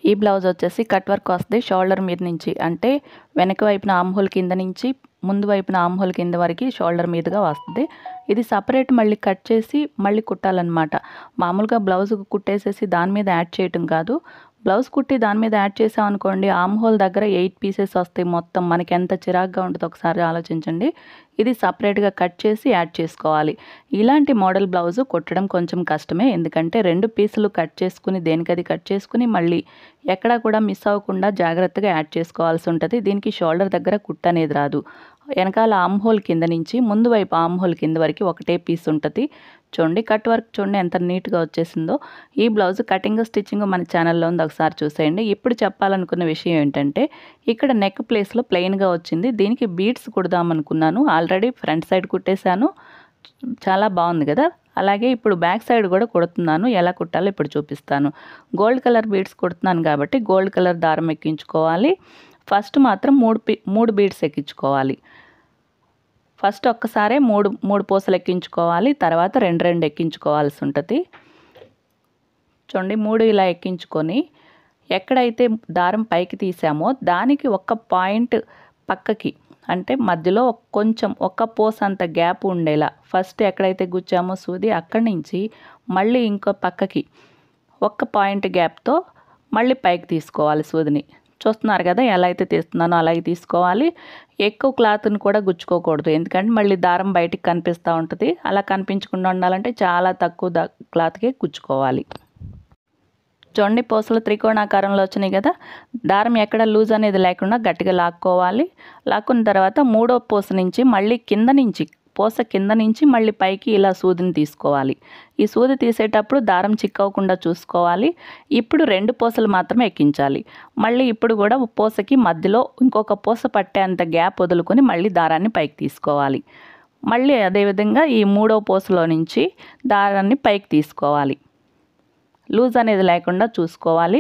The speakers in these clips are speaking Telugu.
ఈ బ్లౌజ్ వచ్చేసి కట్ వర్క్ వస్తుంది షోల్డర్ మీద నుంచి, అంటే వెనక వైపున ఆర్మ్ హోల్ కింద నుంచి ముందు వైపున ఆర్మ్ హోల్ కింద వరకు షోల్డర్ మీదుగా వస్తుంది. ఇది సపరేట్ మళ్ళీ కట్ చేసి మళ్ళీ కుట్టాలన్నమాట. మామూలుగా బ్లౌజ్ కుట్టేసేసి దాని మీద యాడ్ చేయటం కాదు. బ్లౌజ్ కుట్టి దాని మీద యాడ్ చేసామనుకోండి ఆర్మ్ హోల్ దగ్గర 8 పీసెస్ వస్తాయి. మొత్తం మనకి ఎంత చిరాగ్గా ఉంటుందో ఒకసారి ఆలోచించండి. ఇది సపరేట్గా కట్ చేసి యాడ్ చేసుకోవాలి. ఇలాంటి మోడల్ బ్లౌజు కుట్టడం కొంచెం కష్టమే, ఎందుకంటే 2 పీసులు కట్ చేసుకుని దేనికది కట్ చేసుకుని మళ్ళీ ఎక్కడా కూడా మిస్ అవ్వకుండా జాగ్రత్తగా యాడ్ చేసుకోవాల్సి ఉంటుంది. దీనికి షోల్డర్ దగ్గర కుట్టు అనేది రాదు. వెనకాల ఆర్మ్ హోల్ కింద నుంచి ముందు వైపు ఆర్మ్ హోల్ కింద వరకు ఒకటే పీస్ ఉంటుంది. చూడండి కట్ వర్క్ చూడండి ఎంత నీట్గా వచ్చేసిందో. ఈ బ్లౌజ్ కటింగ్ స్టిచ్చింగ్ మన ఛానల్లో ఉంది, ఒకసారి చూసేయండి. ఇప్పుడు చెప్పాలనుకున్న విషయం ఏంటంటే ఇక్కడ నెక్ ప్లేస్లో ప్లెయిన్గా వచ్చింది. దీనికి బీడ్స్ కుడదామనుకున్నాను. ఆల్రెడీ ఫ్రంట్ సైడ్ కుట్టేశాను, చాలా బాగుంది కదా. అలాగే ఇప్పుడు బ్యాక్ సైడ్ కూడా కుడుతున్నాను. ఎలా కుట్టాలో ఇప్పుడు చూపిస్తాను. గోల్డ్ కలర్ బీడ్స్ కుడుతున్నాను కాబట్టి గోల్డ్ కలర్ దారం ఎక్కించుకోవాలి. ఫస్ట్ మాత్రం 3 బీడ్స్ ఎక్కించుకోవాలి. ఫస్ట్ ఒక్కసారే మూడు పూసలు ఎక్కించుకోవాలి. తర్వాత 2 ఎక్కించుకోవాల్సి ఉంటుంది. చూడండి 3 ఇలా ఎక్కించుకొని ఎక్కడైతే దారం పైకి తీసామో దానికి ఒక పాయింట్ పక్కకి, అంటే మధ్యలో కొంచెం ఒక పూస అంత గ్యాప్ ఉండేలా ఫస్ట్ ఎక్కడైతే గుచ్చామో సూది అక్కడి నుంచి మళ్ళీ ఇంకో పక్కకి ఒక పాయింట్ గ్యాప్తో మళ్ళీ పైకి తీసుకోవాలి సూదిని. చూస్తున్నారు కదా ఎలా అయితే తీస్తున్నానో అలాగే తీసుకోవాలి. ఎక్కువ క్లాత్ని కూడా గుచ్చుకోకూడదు, ఎందుకంటే మళ్ళీ దారం బయటికి కనిపిస్తూ ఉంటుంది. అలా కనిపించకుండా ఉండాలంటే చాలా తక్కువ క్లాత్కే గుచ్చుకోవాలి. చూడండి పూసలు త్రికోణాకారంలో వచ్చినాయి కదా. దారం ఎక్కడ లూజ్ అనేది లేకుండా గట్టిగా లాక్కోవాలి. లాక్కున్న తర్వాత 3వ పూస నుంచి మళ్ళీ పూస కింద నుంచి మళ్ళీ పైకి ఇలా సూదిని తీసుకోవాలి. ఈ సూది తీసేటప్పుడు దారం చిక్కవకుండా చూసుకోవాలి. ఇప్పుడు 2 పూసలు మాత్రమే ఎక్కించాలి. మళ్ళీ ఇప్పుడు కూడా పూసకి మధ్యలో ఇంకొక పూస పట్టేంత గ్యాప్ వదులుకొని మళ్ళీ దారాన్ని పైకి తీసుకోవాలి. మళ్ళీ అదేవిధంగా ఈ 3వ పూసలో నుంచి దారాన్ని పైకి తీసుకోవాలి. లూజ్ అనేది లేకుండా చూసుకోవాలి.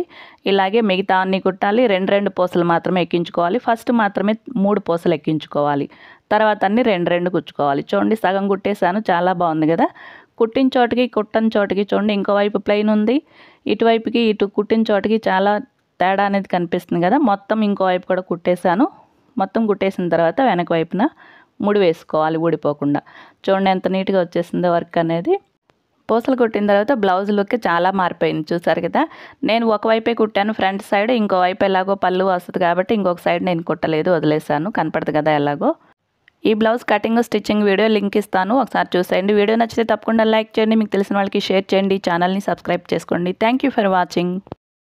ఇలాగే మిగతా అన్ని కుట్టాలి. 2 పూసలు మాత్రమే ఎక్కించుకోవాలి. ఫస్ట్ మాత్రమే 3 పూసలు ఎక్కించుకోవాలి. తర్వాత అన్ని 2 కుచ్చుకోవాలి. చూడండి సగం కుట్టేశాను, చాలా బాగుంది కదా. కుట్టిన చోటికి కుట్టని చోటికి చూడండి ఇంకోవైపు ప్లెయిన్ ఉంది, ఇటువైపుకి ఇటు కుట్టిన చోటికి చాలా తేడా అనేది కనిపిస్తుంది కదా. మొత్తం ఇంకోవైపు కూడా కుట్టేశాను. మొత్తం కుట్టేసిన తర్వాత వెనక వైపున ముడి వేసుకోవాలి ఊడిపోకుండా. చూడండి ఎంత నీట్గా వచ్చేసిందో వర్క్ అనేది. పూసలు కుట్టిన తర్వాత బ్లౌజ్ లుక్ చాలా మారిపోయింది, చూసారు కదా. నేను ఒకవైపే కుట్టాను ఫ్రంట్ సైడ్, ఇంకో వైపు ఎలాగో పళ్ళు వస్తుంది కాబట్టి ఇంకొక సైడ్ నేను కుట్టలేదు, వదిలేసాను. కనపడదు కదా ఎలాగో. ఈ blouse cutting stitching video link ఇస్తాను, ఒకసారి చూసేయండి. వీడియో నచ్చితే తప్పకుండా లైక్ చేయండి, మీకు తెలిసిన వాళ్ళకి షేర్ చేయండి, ఛానల్ని సబ్స్క్రైబ్ చేసుకోండి. Thank you for watching.